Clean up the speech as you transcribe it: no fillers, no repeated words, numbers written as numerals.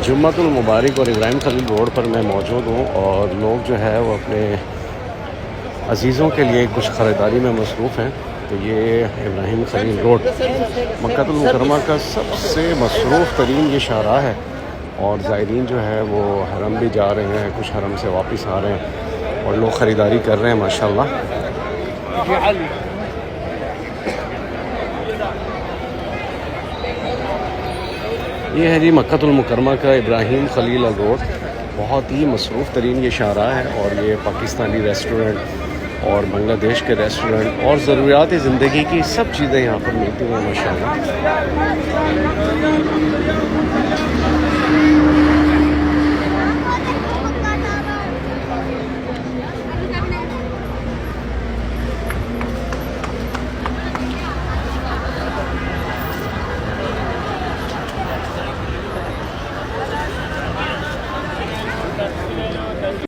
जुम्मतुल मुबारक और इब्राहिम खलील रोड पर मैं मौजूद हूँ और लोग जो है वो अपने अजीज़ों के लिए कुछ ख़रीदारी में मसरूफ़ हैं। तो ये इब्राहिम खलील रोड मक्कातुल मुकर्रमा का सबसे मसरूफ़ तरीन ये शाहराह है और ज़ायरीन जो है वो हरम भी जा रहे हैं, कुछ हरम से वापस आ रहे हैं और लोग ख़रीदारी कर रहे हैं माशाल्लाह। ये है जी मक्कातुल मुकर्रमा का इब्राहिम खलील रोड। बहुत ही मसरूफ़ तरीन ये शाहराह है और ये पाकिस्तानी रेस्टोरेंट और बांग्लादेश के रेस्टोरेंट और ज़रूरियात ज़िंदगी की सब चीज़ें यहाँ पर मिलती हैं माशाल्लाह।